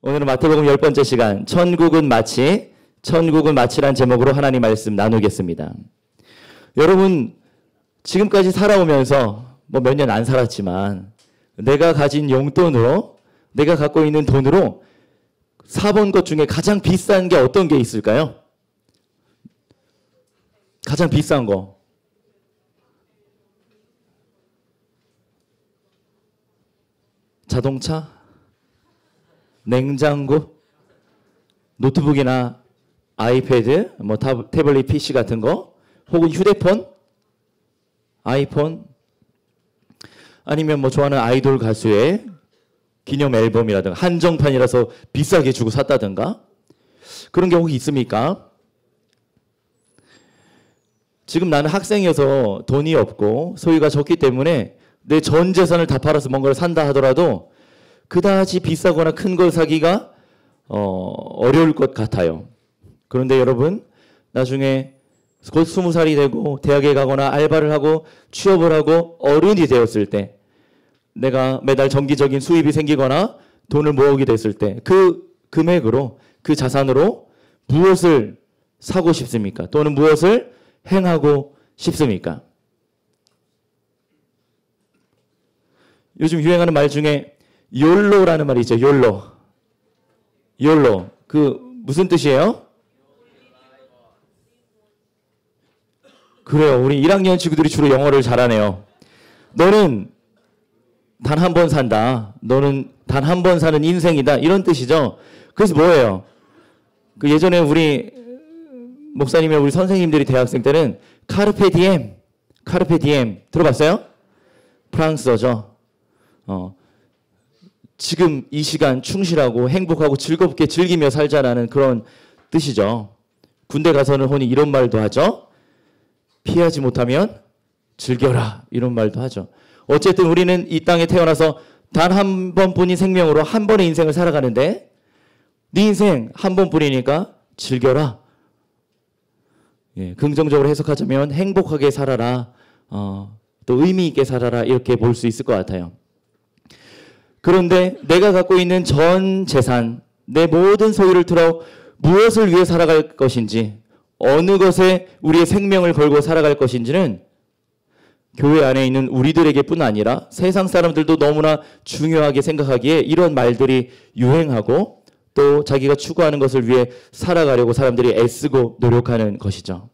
오늘은 마태복음 10번째 시간 천국은 마치란 제목으로 하나님 말씀 나누겠습니다. 여러분 지금까지 살아오면서 뭐 몇 년 안 살았지만 내가 가진 용돈으로 내가 갖고 있는 돈으로 사본 것 중에 가장 비싼 게 어떤 게 있을까요? 가장 비싼 거. 자동차? 냉장고? 노트북이나 아이패드, 뭐 태블릿 PC 같은 거? 혹은 휴대폰? 아이폰? 아니면 뭐 좋아하는 아이돌 가수의 기념 앨범이라든가 한정판이라서 비싸게 주고 샀다든가? 그런 게 혹시 있습니까? 지금 나는 학생이어서 돈이 없고 소유가 적기 때문에 내 전 재산을 다 팔아서 뭔가를 산다 하더라도 그다지 비싸거나 큰 걸 사기가 어려울 것 같아요. 그런데 여러분 나중에 곧 20살이 되고 대학에 가거나 알바를 하고 취업을 하고 어른이 되었을 때 내가 매달 정기적인 수입이 생기거나 돈을 모으게 됐을 때 그 금액으로 그 자산으로 무엇을 사고 싶습니까? 또는 무엇을 행하고 싶습니까? 요즘 유행하는 말 중에 YOLO라는 말이 있죠. YOLO. 그 무슨 뜻이에요? 그래요. 우리 1학년 친구들이 주로 영어를 잘하네요. 너는 단 한 번 산다. 너는 단 한 번 사는 인생이다. 이런 뜻이죠. 그래서 뭐예요? 그 예전에 우리 목사님이나 우리 선생님들이 대학생 때는 카르페 디엠 들어봤어요? 프랑스어죠. 지금 이 시간 충실하고 행복하고 즐겁게 즐기며 살자라는 그런 뜻이죠. 군대 가서는 흔히 이런 말도 하죠. 피하지 못하면 즐겨라. 이런 말도 하죠. 어쨌든 우리는 이 땅에 태어나서 단 한 번뿐인 생명으로 한 번의 인생을 살아가는데 네 인생 한 번뿐이니까 즐겨라. 예, 긍정적으로 해석하자면 행복하게 살아라. 또 의미 있게 살아라. 이렇게 볼 수 있을 것 같아요. 그런데 내가 갖고 있는 전 재산, 내 모든 소유를 틀어 무엇을 위해 살아갈 것인지, 어느 것에 우리의 생명을 걸고 살아갈 것인지는 교회 안에 있는 우리들에게뿐 아니라 세상 사람들도 너무나 중요하게 생각하기에 이런 말들이 유행하고 또 자기가 추구하는 것을 위해 살아가려고 사람들이 애쓰고 노력하는 것이죠.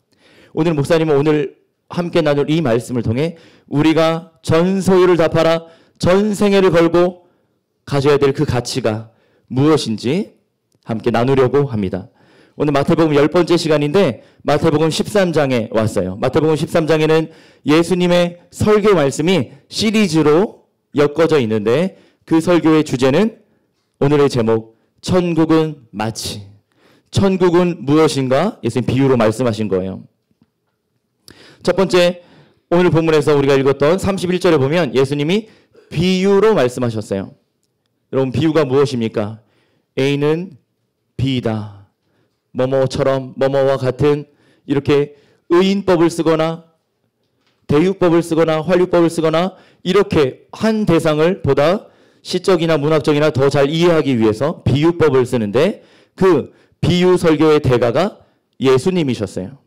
오늘 목사님은 오늘 함께 나눌 이 말씀을 통해 우리가 전 소유를 다 팔아 전 생애를 걸고 가져야 될 그 가치가 무엇인지 함께 나누려고 합니다. 오늘 마태복음 10번째 시간인데 마태복음 13장에 왔어요. 마태복음 13장에는 예수님의 설교 말씀이 시리즈로 엮어져 있는데 그 설교의 주제는 오늘의 제목 천국은 마치. 천국은 무엇인가? 예수님 비유로 말씀하신 거예요. 첫 번째 오늘 본문에서 우리가 읽었던 31절에 보면 예수님이 비유로 말씀하셨어요. 여러분 비유가 무엇입니까? A는 B다. 뭐뭐처럼 뭐뭐와 같은 이렇게 의인법을 쓰거나 대유법을 쓰거나 활유법을 쓰거나 이렇게 한 대상을 보다 시적이나 문학적이나 더 잘 이해하기 위해서 비유법을 쓰는데 그 비유 설교의 대가가 예수님이셨어요.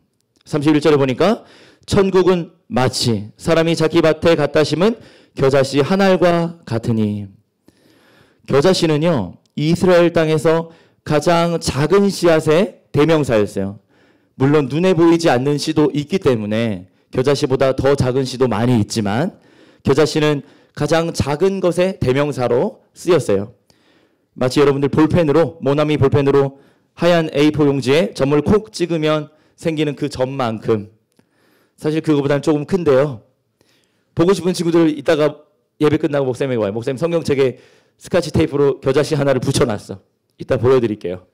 31절에 보니까 천국은 마치 사람이 자기 밭에 갖다 심은 겨자씨 한 알과 같으니. 겨자씨는요 이스라엘 땅에서 가장 작은 씨앗의 대명사였어요. 물론 눈에 보이지 않는 씨도 있기 때문에 겨자씨보다 더 작은 씨도 많이 있지만 겨자씨는 가장 작은 것의 대명사로 쓰였어요. 마치 여러분들 볼펜으로 모나미 볼펜으로 하얀 A4 용지에 점을 콕 찍으면 생기는 그 점만큼 사실 그거보다는 조금 큰데요. 보고 싶은 친구들 이따가 예배 끝나고 목사님에게 와요. 목사님 성경책에 스카치 테이프로 겨자씨 하나를 붙여놨어. 이따 보여드릴게요.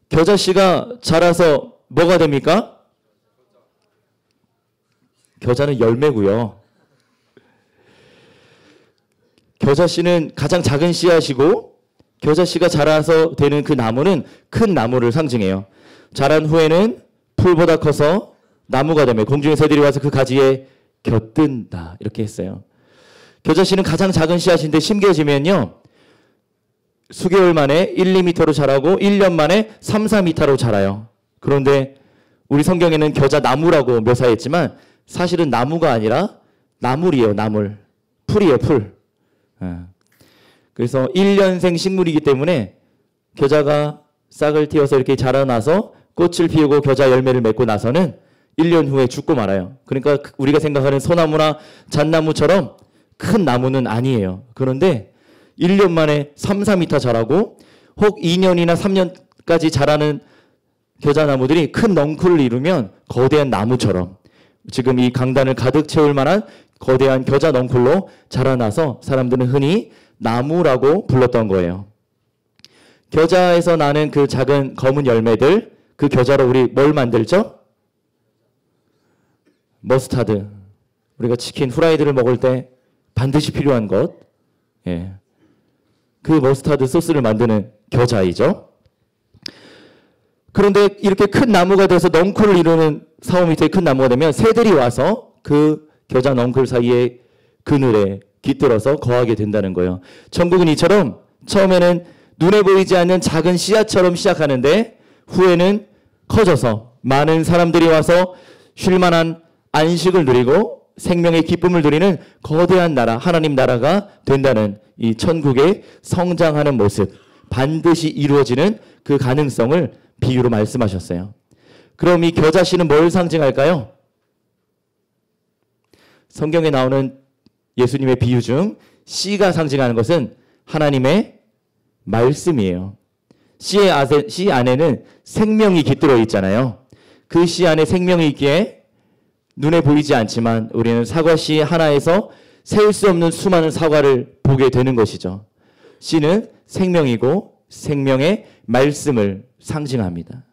겨자씨가 자라서 뭐가 됩니까? 겨자는 열매고요. 겨자씨는 가장 작은 씨앗이고 겨자씨가 자라서 되는 그 나무는 큰 나무를 상징해요. 자란 후에는 풀보다 커서 나무가 되며 공중의 새들이 와서 그 가지에 곁든다. 이렇게 했어요. 겨자씨는 가장 작은 씨앗인데 심겨지면요. 수개월 만에 1, 2m로 자라고 1년 만에 3, 4m로 자라요. 그런데 우리 성경에는 겨자 나무라고 묘사했지만 사실은 나무가 아니라 나물이에요. 나물. 풀이에요. 풀. 그래서 1년생 식물이기 때문에 겨자가 싹을 틔워서 이렇게 자라나서 꽃을 피우고 겨자 열매를 맺고 나서는 1년 후에 죽고 말아요. 그러니까 우리가 생각하는 소나무나 잣나무처럼 큰 나무는 아니에요. 그런데 1년 만에 3, 4m 자라고 혹 2년이나 3년까지 자라는 겨자나무들이 큰 넝쿨을 이루면 거대한 나무처럼 지금 이 강단을 가득 채울 만한 거대한 겨자 넝쿨로 자라나서 사람들은 흔히 나무라고 불렀던 거예요. 겨자에서 나는 그 작은 검은 열매들, 그 겨자로 우리 뭘 만들죠? 머스타드. 우리가 치킨 후라이드를 먹을 때 반드시 필요한 것. 예. 그 머스타드 소스를 만드는 겨자이죠. 그런데 이렇게 큰 나무가 돼서 넝쿨을 이루는 4, 5m의 큰 나무가 되면 새들이 와서 그 겨자 넝쿨 사이에 그늘에 깃들어서 거하게 된다는 거예요. 천국은 이처럼 처음에는 눈에 보이지 않는 작은 씨앗처럼 시작하는데 후에는 커져서 많은 사람들이 와서 쉴 만한 안식을 누리고 생명의 기쁨을 누리는 거대한 나라, 하나님 나라가 된다는 이 천국의 성장하는 모습, 반드시 이루어지는 그 가능성을 비유로 말씀하셨어요. 그럼 이 겨자씨는 뭘 상징할까요? 성경에 나오는 예수님의 비유 중 씨가 상징하는 것은 하나님의 말씀이에요. 씨 안에는 생명이 깃들어 있잖아요. 그 씨 안에 생명이 있기에 눈에 보이지 않지만 우리는 사과씨 하나에서 세울 수 없는 수많은 사과를 보게 되는 것이죠. 씨는 생명이고 생명의 말씀을 상징합니다.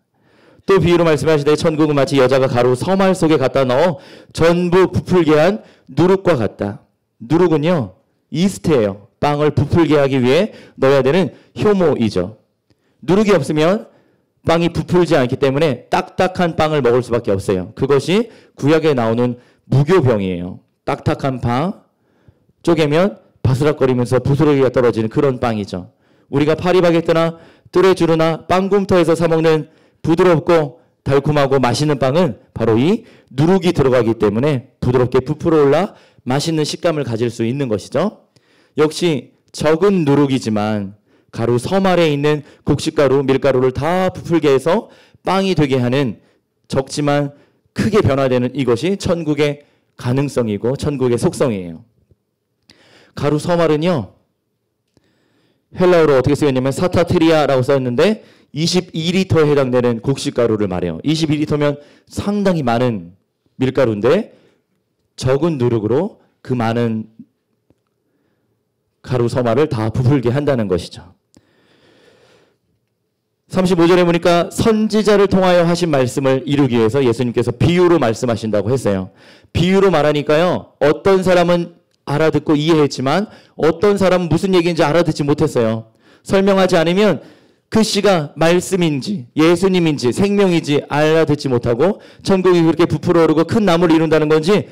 또 비유로 말씀하시되 천국은 마치 여자가 가루 서말 속에 갖다 넣어 전부 부풀게 한 누룩과 같다. 누룩은요, 이스트예요. 빵을 부풀게 하기 위해 넣어야 되는 효모이죠. 누룩이 없으면 빵이 부풀지 않기 때문에 딱딱한 빵을 먹을 수밖에 없어요. 그것이 구약에 나오는 무교병이에요. 딱딱한 빵, 쪼개면 바스락거리면서 부스러기가 떨어지는 그런 빵이죠. 우리가 파리바게뜨나 뚜레쥬르나 빵굼터에서 사 먹는 부드럽고 달콤하고 맛있는 빵은 바로 이 누룩이 들어가기 때문에 부드럽게 부풀어 올라 맛있는 식감을 가질 수 있는 것이죠. 역시 적은 누룩이지만 가루 서말에 있는 곡식가루, 밀가루를 다 부풀게 해서 빵이 되게 하는 적지만 크게 변화되는 이것이 천국의 가능성이고 천국의 속성이에요. 가루 서말은요, 헬라어로 어떻게 쓰였냐면 사타트리아라고 썼는데 22리터에 해당되는 곡식가루를 말해요. 22리터면 상당히 많은 밀가루인데 적은 누룩으로 그 많은 가루 서말을 다 부풀게 한다는 것이죠. 35절에 보니까 선지자를 통하여 하신 말씀을 이루기 위해서 예수님께서 비유로 말씀하신다고 했어요. 비유로 말하니까요, 어떤 사람은 알아듣고 이해했지만 어떤 사람은 무슨 얘기인지 알아듣지 못했어요. 설명하지 않으면 그 씨가 말씀인지 예수님인지 생명인지 알아듣지 못하고 천국이 그렇게 부풀어 오르고 큰 나무를 이룬다는 건지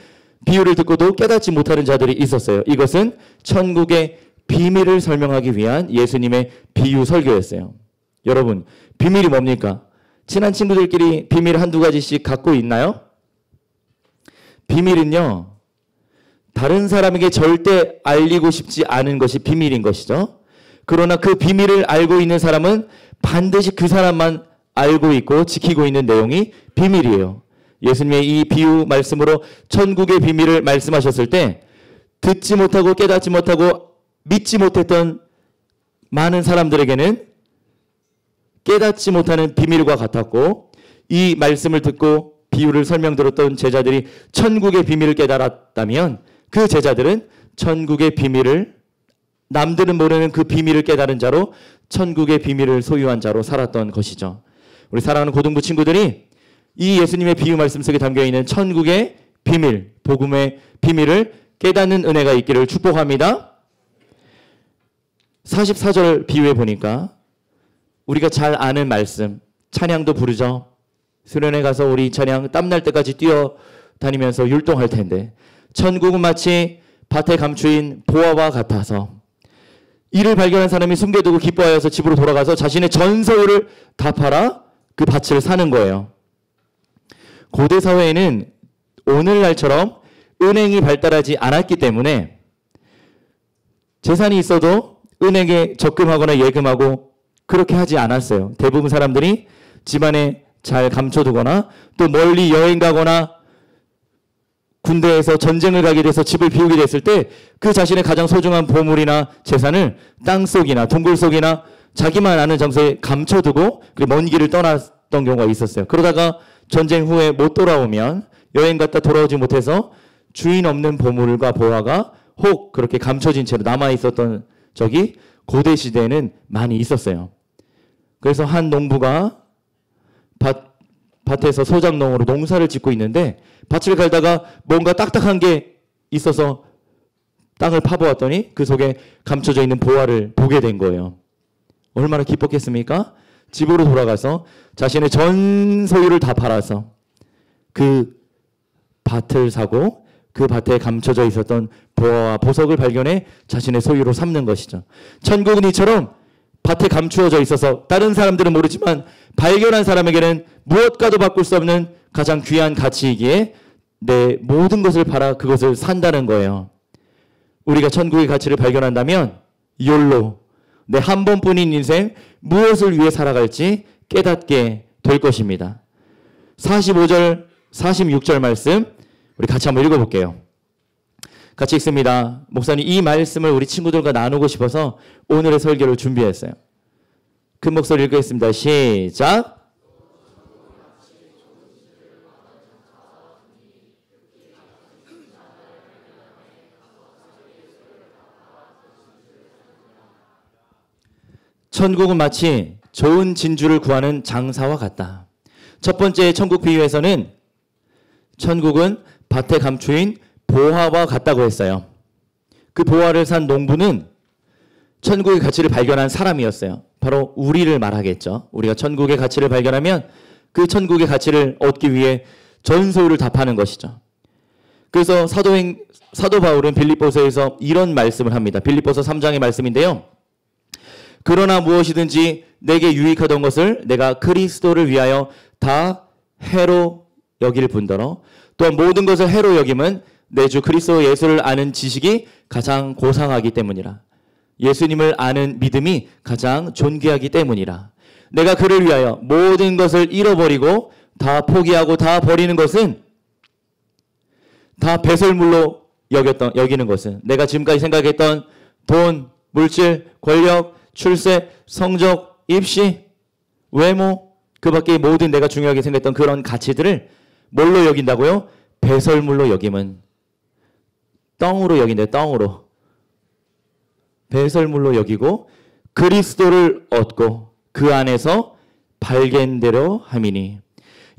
비유를 듣고도 깨닫지 못하는 자들이 있었어요. 이것은 천국의 비밀을 설명하기 위한 예수님의 비유 설교였어요. 여러분, 비밀이 뭡니까? 친한 친구들끼리 비밀 한두 가지씩 갖고 있나요? 비밀은요, 다른 사람에게 절대 알리고 싶지 않은 것이 비밀인 것이죠. 그러나 그 비밀을 알고 있는 사람은 반드시 그 사람만 알고 있고 지키고 있는 내용이 비밀이에요. 예수님의 이 비유 말씀으로 천국의 비밀을 말씀하셨을 때 듣지 못하고 깨닫지 못하고 믿지 못했던 많은 사람들에게는 깨닫지 못하는 비밀과 같았고, 이 말씀을 듣고 비유를 설명들었던 제자들이 천국의 비밀을 깨달았다면 그 제자들은 천국의 비밀을, 남들은 모르는 그 비밀을 깨달은 자로 천국의 비밀을 소유한 자로 살았던 것이죠. 우리 사랑하는 고등부 친구들이 이 예수님의 비유 말씀 속에 담겨있는 천국의 비밀, 복음의 비밀을 깨닫는 은혜가 있기를 축복합니다. 44절 비유에 보니까 우리가 잘 아는 말씀, 찬양도 부르죠. 수련회 가서 우리 찬양 땀날 때까지 뛰어다니면서 율동할 텐데 천국은 마치 밭에 감추인 보화와 같아서 이를 발견한 사람이 숨겨두고 기뻐하여서 집으로 돌아가서 자신의 전 소유를 다 팔아 그 밭을 사는 거예요. 고대 사회에는 오늘날처럼 은행이 발달하지 않았기 때문에 재산이 있어도 은행에 적금하거나 예금하고 그렇게 하지 않았어요. 대부분 사람들이 집안에 잘 감춰두거나 또 멀리 여행 가거나 군대에서 전쟁을 가게 돼서 집을 비우게 됐을 때 그 자신의 가장 소중한 보물이나 재산을 땅속이나 동굴 속이나 자기만 아는 장소에 감춰두고 먼 길을 떠났던 경우가 있었어요. 그러다가 전쟁 후에 못 돌아오면 여행 갔다 돌아오지 못해서 주인 없는 보물과 보화가 혹 그렇게 감춰진 채로 남아있었던 적이 고대 시대에는 많이 있었어요. 그래서 한 농부가 밭에서 소작농으로 농사를 짓고 있는데 밭을 갈다가 뭔가 딱딱한 게 있어서 땅을 파보았더니 그 속에 감춰져 있는 보화를 보게 된 거예요. 얼마나 기뻤겠습니까? 집으로 돌아가서 자신의 전 소유를 다 팔아서 그 밭을 사고 그 밭에 감춰져 있었던 보화와 보석을 발견해 자신의 소유로 삼는 것이죠. 천국은 이처럼 밭에 감추어져 있어서 다른 사람들은 모르지만 발견한 사람에게는 무엇과도 바꿀 수 없는 가장 귀한 가치이기에 내 모든 것을 팔아 그것을 산다는 거예요. 우리가 천국의 가치를 발견한다면 욜로 내 한 번뿐인 인생 무엇을 위해 살아갈지 깨닫게 될 것입니다. 45절, 46절 말씀 우리 같이 한번 읽어볼게요. 같이 읽습니다. 목사님 이 말씀을 우리 친구들과 나누고 싶어서 오늘의 설교를 준비했어요. 큰 목소리 읽겠습니다. 시작. 천국은 마치 좋은 진주를 구하는 장사와 같다. 첫 번째 천국 비유에서는 천국은 밭에 감추인 보화와 같다고 했어요. 그 보화를 산 농부는 천국의 가치를 발견한 사람이었어요. 바로 우리를 말하겠죠. 우리가 천국의 가치를 발견하면 그 천국의 가치를 얻기 위해 전 소유를 다 파는 것이죠. 그래서 사도 바울은 빌립보서에서 이런 말씀을 합니다. 빌립보서 3장의 말씀인데요. 그러나 무엇이든지 내게 유익하던 것을 내가 그리스도를 위하여 다 해로 여길 뿐더러 또한 모든 것을 해로 여김은 내 주 그리스도 예수를 아는 지식이 가장 고상하기 때문이라. 예수님을 아는 믿음이 가장 존귀하기 때문이라. 내가 그를 위하여 모든 것을 잃어버리고 다 포기하고 다 버리는 것은 다 배설물로 여기는 것은 내가 지금까지 생각했던 돈, 물질, 권력, 출세, 성적, 입시, 외모 그 밖에 모든 내가 중요하게 생각했던 그런 가치들을 뭘로 여긴다고요? 배설물로 여김은 떵으로 여긴대. 떵으로 배설물로 여기고 그리스도를 얻고 그 안에서 발견대로 함이니.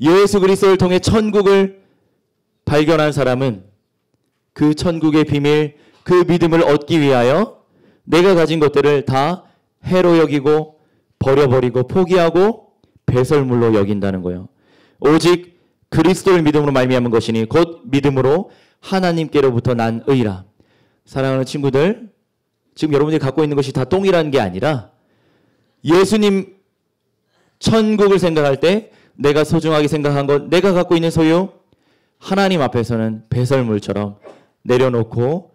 예수 그리스도를 통해 천국을 발견한 사람은 그 천국의 비밀, 그 믿음을 얻기 위하여 내가 가진 것들을 다 해로 여기고 버려버리고 포기하고 배설물로 여긴다는 거예요. 오직 그리스도를 믿음으로 말미암은 것이니 곧 믿음으로 하나님께로부터 난 의라. 사랑하는 친구들, 지금 여러분들이 갖고 있는 것이 다 똥이라는 게 아니라 예수님 천국을 생각할 때 내가 소중하게 생각한 것, 내가 갖고 있는 소유, 하나님 앞에서는 배설물처럼 내려놓고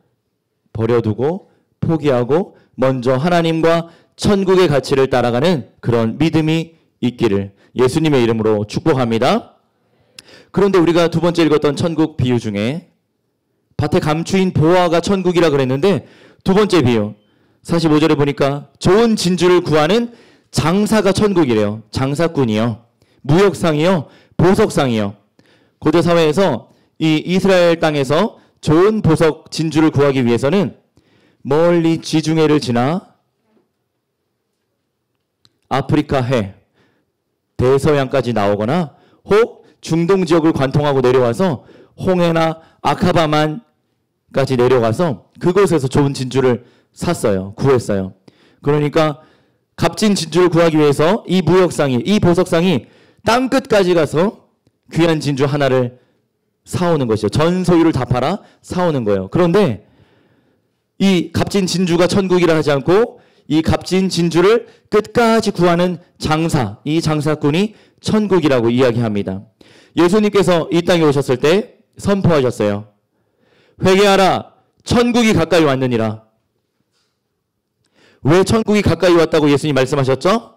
버려두고 포기하고 먼저 하나님과 천국의 가치를 따라가는 그런 믿음이 있기를 예수님의 이름으로 축복합니다. 그런데 우리가 두 번째 읽었던 천국 비유 중에 밭에 감추인 보화가 천국이라 그랬는데 두 번째 비유 45절에 보니까 좋은 진주를 구하는 장사가 천국이래요. 장사꾼이요. 무역상이요. 보석상이요. 고대 사회에서 이 이스라엘 땅에서 좋은 보석 진주를 구하기 위해서는 멀리 지중해를 지나 아프리카 해, 대서양까지 나오거나 혹 중동 지역을 관통하고 내려와서 홍해나 아카바만까지 내려가서 그곳에서 좋은 진주를 샀어요. 구했어요. 그러니까 값진 진주를 구하기 위해서 이 무역상이, 이 보석상이 땅끝까지 가서 귀한 진주 하나를 사오는 것이죠. 전 소유를 다 팔아 사오는 거예요. 그런데 이 값진 진주가 천국이라 하지 않고 이 값진 진주를 끝까지 구하는 장사, 이 장사꾼이 천국이라고 이야기합니다. 예수님께서 이 땅에 오셨을 때 선포하셨어요. 회개하라, 천국이 가까이 왔느니라. 왜 천국이 가까이 왔다고 예수님 말씀하셨죠?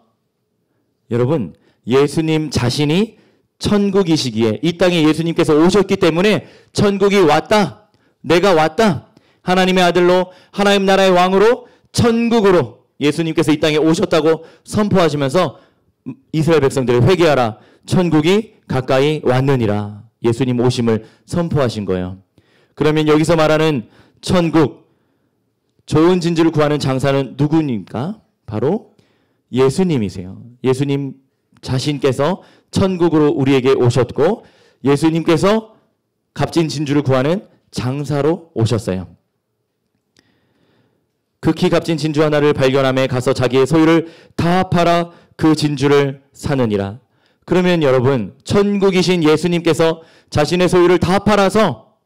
여러분, 예수님 자신이 천국이시기에 이 땅에 예수님께서 오셨기 때문에 천국이 왔다, 내가 왔다, 하나님의 아들로 하나님 나라의 왕으로 천국으로 예수님께서 이 땅에 오셨다고 선포하시면서 이스라엘 백성들을 회개하라, 천국이 가까이 왔느니라. 예수님 오심을 선포하신 거예요. 그러면 여기서 말하는 천국, 좋은 진주를 구하는 장사는 누구입니까? 바로 예수님이세요. 예수님 자신께서 천국으로 우리에게 오셨고 예수님께서 값진 진주를 구하는 장사로 오셨어요. 극히 값진 진주 하나를 발견함에 가서 자기의 소유를 다 팔아 그 진주를 사느니라. 그러면 여러분, 천국이신 예수님께서 자신의 소유를 다 팔아서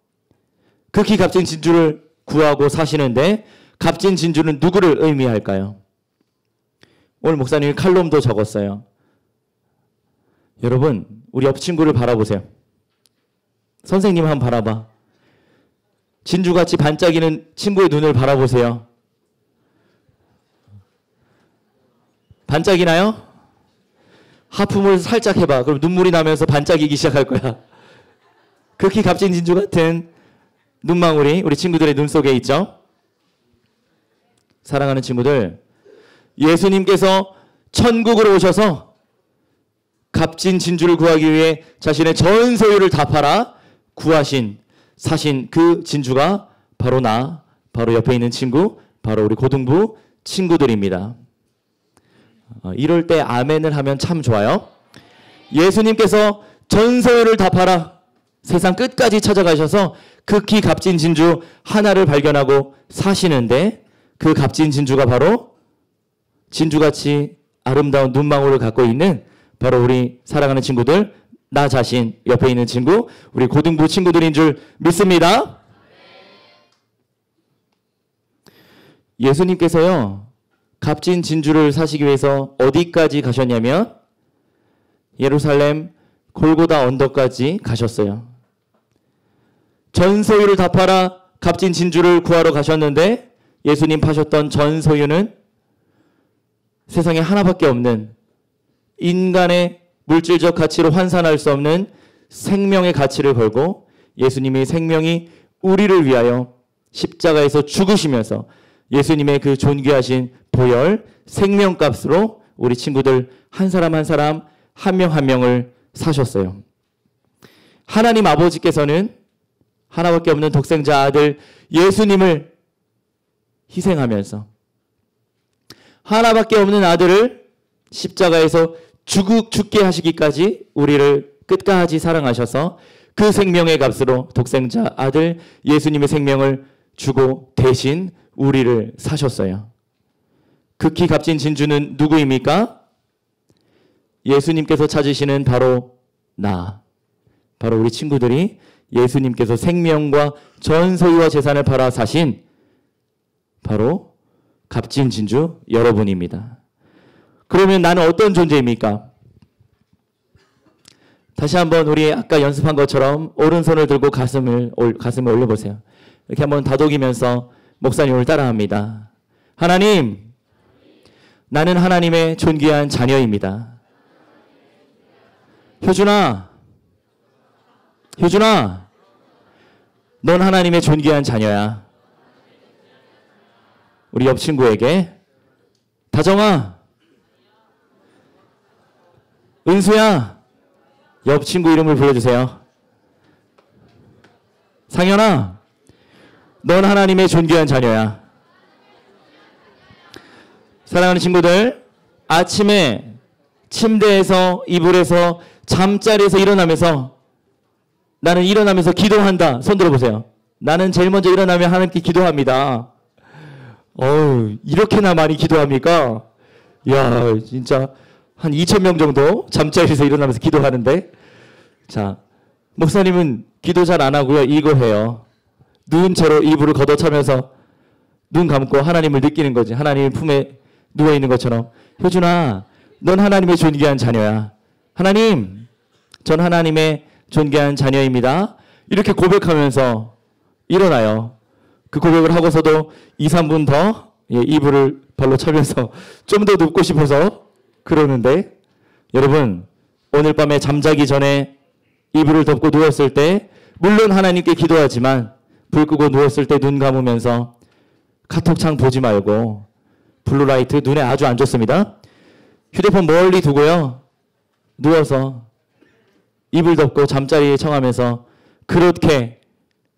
극히 값진 진주를 구하고 사시는데 값진 진주는 누구를 의미할까요? 오늘 목사님이 칼럼도 적었어요. 여러분, 우리 옆 친구를 바라보세요. 선생님 한번 바라봐. 진주같이 반짝이는 친구의 눈을 바라보세요. 반짝이나요? 하품을 살짝 해봐. 그럼 눈물이 나면서 반짝이기 시작할 거야. 극히 값진 진주 같은 눈망울이 우리 친구들의 눈 속에 있죠? 사랑하는 친구들, 예수님께서 천국으로 오셔서 값진 진주를 구하기 위해 자신의 전 소유를 다 팔아 구하신, 사신 그 진주가 바로 나, 바로 옆에 있는 친구, 바로 우리 고등부 친구들입니다. 이럴 때 아멘을 하면 참 좋아요. 예수님께서 전 소유를 다 팔아 세상 끝까지 찾아가셔서 극히 값진 진주 하나를 발견하고 사시는데 그 값진 진주가 바로 진주같이 아름다운 눈망울을 갖고 있는 바로 우리 사랑하는 친구들, 나 자신, 옆에 있는 친구, 우리 고등부 친구들인 줄 믿습니다. 예수님께서요, 값진 진주를 사시기 위해서 어디까지 가셨냐면 예루살렘 골고다 언덕까지 가셨어요. 전 소유를 다 팔아 값진 진주를 구하러 가셨는데 예수님 파셨던 전 소유는 세상에 하나밖에 없는 인간의 물질적 가치로 환산할 수 없는 생명의 가치를 걸고 예수님의 생명이 우리를 위하여 십자가에서 죽으시면서 예수님의 그 존귀하신 보혈, 생명값으로 우리 친구들 한 사람 한 사람, 한 명 한 명을 사셨어요. 하나님 아버지께서는 하나밖에 없는 독생자 아들 예수님을 희생하면서 하나밖에 없는 아들을 십자가에서 죽게 하시기까지 우리를 끝까지 사랑하셔서 그 생명의 값으로 독생자 아들 예수님의 생명을 주고 대신 우리를 사셨어요. 극히 값진 진주는 누구입니까? 예수님께서 찾으시는 바로 나, 바로 우리 친구들이 예수님께서 생명과 전 소유와 재산을 팔아 사신 바로 값진 진주 여러분입니다. 그러면 나는 어떤 존재입니까? 다시 한번 우리 아까 연습한 것처럼 오른손을 들고 가슴을 올려보세요. 이렇게 한번 다독이면서 목사님을 따라합니다. 하나님, 나는 하나님의 존귀한 자녀입니다. 효준아, 넌 하나님의 존귀한 자녀야. 우리 옆 친구에게, 다정아, 은수야, 옆 친구 이름을 불러주세요. 상현아, 넌 하나님의 존귀한 자녀야. 사랑하는 친구들, 아침에 침대에서, 이불에서, 잠자리에서 일어나면서 나는 일어나면서 기도한다. 손 들어보세요. 나는 제일 먼저 일어나면 하나님께 기도합니다. 이렇게나 많이 기도합니까? 이야, 진짜 한 2,000명 정도 잠자리에서 일어나면서 기도하는데, 자, 목사님은 기도 잘 안 하고요. 이거 해요. 누운 채로 이불을 걷어차면서 눈 감고 하나님을 느끼는 거지. 하나님 품에 누워있는 것처럼 효준아, 넌 하나님의 존귀한 자녀야. 하나님, 전 하나님의 존귀한 자녀입니다. 이렇게 고백하면서 일어나요. 그 고백을 하고서도 2, 3분 더 이불을 발로 차면서 좀 더 눕고 싶어서 그러는데, 여러분, 오늘 밤에 잠자기 전에 이불을 덮고 누웠을 때 물론 하나님께 기도하지만 불 끄고 누웠을 때 눈 감으면서 카톡창 보지 말고 블루라이트 눈에 아주 안 좋습니다. 휴대폰 멀리 두고요. 누워서 이불 덮고 잠자리에 청하면서 그렇게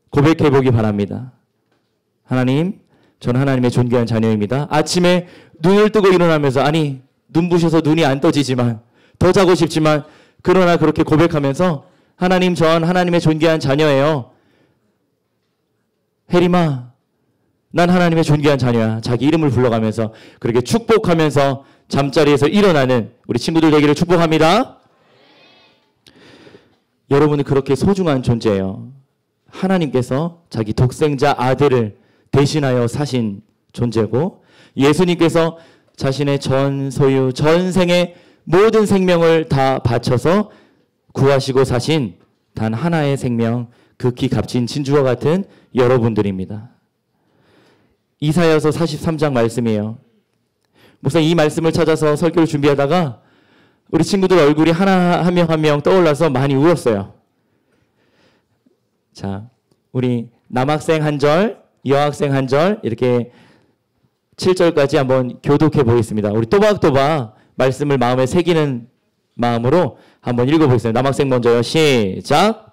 고백해 보기 바랍니다. 하나님, 전 하나님의 존귀한 자녀입니다. 아침에 눈을 뜨고 일어나면서 아니 눈부셔서 눈이 안 떠지지만 더 자고 싶지만 그러나 그렇게 고백하면서 하나님, 전 하나님의 존귀한 자녀예요. 혜림아, 난 하나님의 존귀한 자녀야. 자기 이름을 불러가면서 그렇게 축복하면서 잠자리에서 일어나는 우리 친구들 되기를 축복합니다. 여러분은 그렇게 소중한 존재예요. 하나님께서 자기 독생자 아들을 대신하여 사신 존재고, 예수님께서 자신의 전 소유, 전생의 모든 생명을 다 바쳐서 구하시고 사신 단 하나의 생명, 극히 값진 진주와 같은 여러분들입니다. 이사야서 43장 말씀이에요. 목사님, 이 말씀을 찾아서 설교를 준비하다가 우리 친구들 얼굴이 하나 한 명 한 명 떠올라서 많이 울었어요. 자, 우리 남학생 한 절, 여학생 한 절, 이렇게 7절까지 한번 교독해 보겠습니다. 우리 또박또박 말씀을 마음에 새기는 마음으로 한번 읽어보겠습니다. 남학생 먼저요. 시작.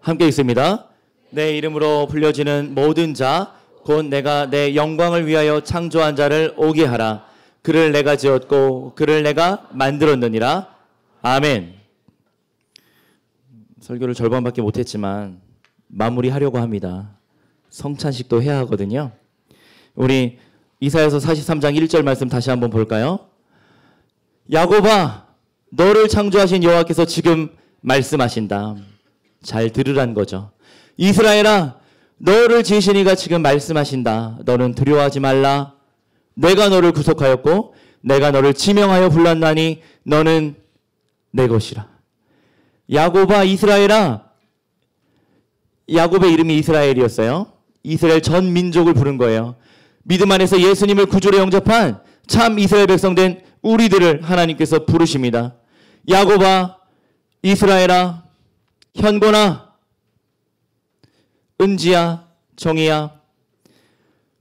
함께 읽습니다. 내 이름으로 불려지는 모든 자, 곧 내가 내 영광을 위하여 창조한 자를 오게 하라. 그를 내가 지었고 그를 내가 만들었느니라. 아멘. 설교를 절반밖에 못했지만 마무리하려고 합니다. 성찬식도 해야 하거든요. 우리 이사야서 43장 1절 말씀 다시 한번 볼까요? 야곱아, 너를 창조하신 여호와께서 지금 말씀하신다. 잘 들으란 거죠. 이스라엘아, 너를 지으신 이가 지금 말씀하신다. 너는 두려워하지 말라. 내가 너를 구속하였고 내가 너를 지명하여 불렀나니 너는 내 것이라. 야곱아, 이스라엘아. 야곱의 이름이 이스라엘이었어요. 이스라엘 전 민족을 부른 거예요. 믿음 안에서 예수님을 구주로 영접한 참 이스라엘 백성 된 우리들을 하나님께서 부르십니다. 야곱아, 이스라엘아, 현곤아, 은지야, 정희야.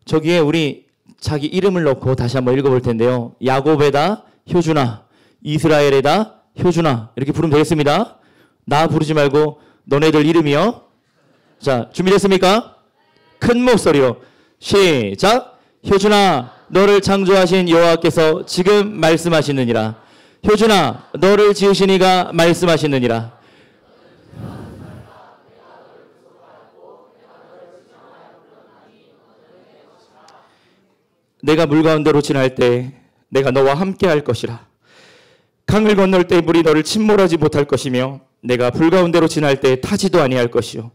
저기에 우리 자기 이름을 넣고 다시 한번 읽어볼 텐데요. 야곱에다 효준아, 이스라엘에다 효준아, 이렇게 부르면 되겠습니다. 나 부르지 말고 너네들 이름이요. 자, 준비됐습니까? 큰 목소리로 시작. 효준아, 너를 창조하신 여호와께서 지금 말씀하시느니라. 효준아, 너를 지으신 이가 말씀하시느니라. 내가 물 가운데로 지날 때 내가 너와 함께 할 것이라. 강을 건널 때 물이 너를 침몰하지 못할 것이며 내가 불 가운데로 지날 때 타지도 아니할 것이요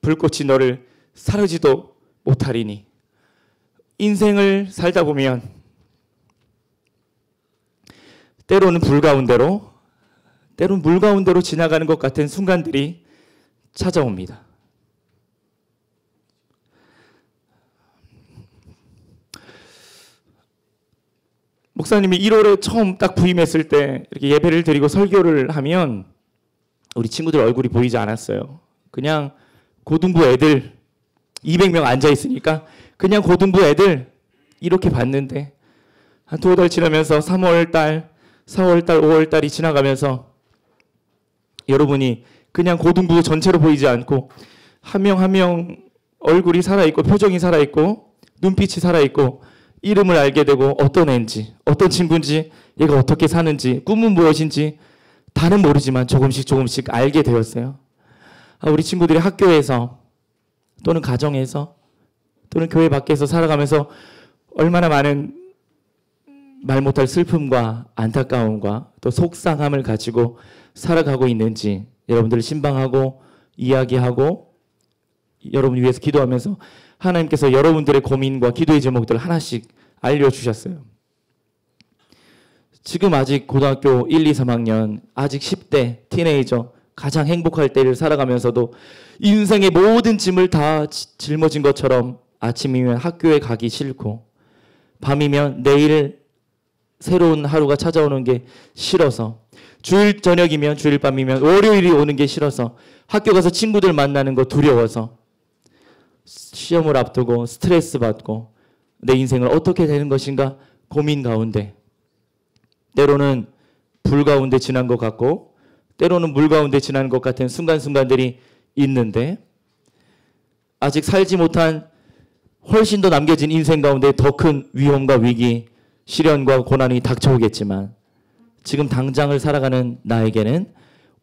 불꽃이 너를 사르지도 못하리니. 인생을 살다 보면 때로는 불 가운데로, 때로는 물 가운데로 지나가는 것 같은 순간들이 찾아옵니다. 목사님이 1월에 처음 딱 부임했을 때 이렇게 예배를 드리고 설교를 하면 우리 친구들 얼굴이 보이지 않았어요. 그냥 고등부 애들 200명 앉아 있으니까 그냥 고등부 애들 이렇게 봤는데 한 2달 지나면서 3월달, 4월달, 5월달이 지나가면서 여러분이 그냥 고등부 전체로 보이지 않고 한 명 한 명 얼굴이 살아있고 표정이 살아있고 눈빛이 살아있고 이름을 알게 되고 어떤 애인지 어떤 친구인지 얘가 어떻게 사는지 꿈은 무엇인지 다는 모르지만 조금씩 알게 되었어요. 우리 친구들이 학교에서 또는 가정에서 또는 교회 밖에서 살아가면서 얼마나 많은 말 못할 슬픔과 안타까움과 또 속상함을 가지고 살아가고 있는지 여러분들을 신방하고 이야기하고 여러분 위해서 기도하면서 하나님께서 여러분들의 고민과 기도의 제목들을 하나씩 알려주셨어요. 지금 아직 고등학교 1, 2, 3학년 아직 10대 티네이저 가장 행복할 때를 살아가면서도 인생의 모든 짐을 다 짊어진 것처럼 아침이면 학교에 가기 싫고 밤이면 내일 새로운 하루가 찾아오는 게 싫어서 주일 저녁이면 주일 밤이면 월요일이 오는 게 싫어서 학교 가서 친구들 만나는 거 두려워서 시험을 앞두고 스트레스 받고 내 인생을 어떻게 되는 것인가 고민 가운데 때로는 불 가운데 지난 것 같고 때로는 물 가운데 지난 것 같은 순간순간들이 있는데 아직 살지 못한 훨씬 더 남겨진 인생 가운데 더 큰 위험과 위기, 시련과 고난이 닥쳐오겠지만 지금 당장을 살아가는 나에게는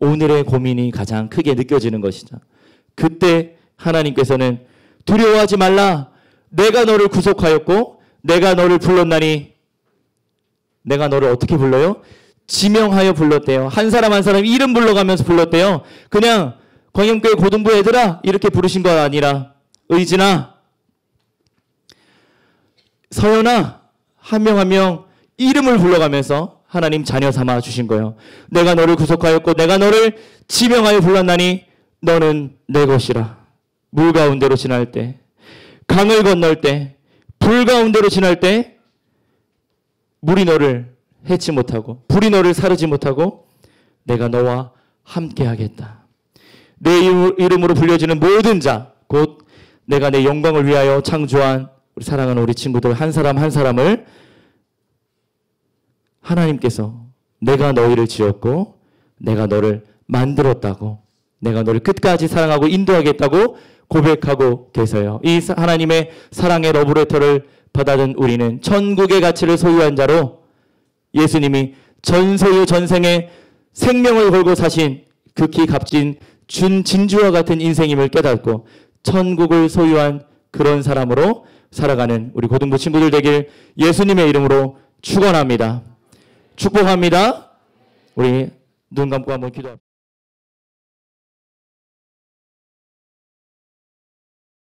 오늘의 고민이 가장 크게 느껴지는 것이죠. 그때 하나님께서는 두려워하지 말라. 내가 너를 구속하였고 내가 너를 불렀나니 내가 너를 어떻게 불러요? 지명하여 불렀대요. 한 사람 한 사람 이름 불러가면서 불렀대요. 그냥 광영교회 고등부 애들아 이렇게 부르신 거 아니라 의진아, 서연아 한 명 한 명 이름을 불러가면서 하나님 자녀 삼아 주신 거예요. 내가 너를 구속하였고 내가 너를 지명하여 불렀나니 너는 내 것이라. 물 가운데로 지날 때, 강을 건널 때, 불 가운데로 지날 때 물이 너를 해치 못하고 불이 너를 사르지 못하고 내가 너와 함께 하겠다. 내 이름으로 불려지는 모든 자, 곧 내가 내 영광을 위하여 창조한 우리 사랑하는 우리 친구들 한 사람 한 사람을 하나님께서 내가 너희를 지었고 내가 너를 만들었다고 내가 너를 끝까지 사랑하고 인도하겠다고 고백하고 계세요. 이 하나님의 사랑의 러브레터를 받아든 우리는 천국의 가치를 소유한 자로 예수님이 전소유 전생에 생명을 걸고 사신 극히 값진 진주와 같은 인생임을 깨닫고 천국을 소유한 그런 사람으로 살아가는 우리 고등부 친구들 되길 예수님의 이름으로 축원합니다. 축복합니다. 우리 눈 감고 한번 기도합시다.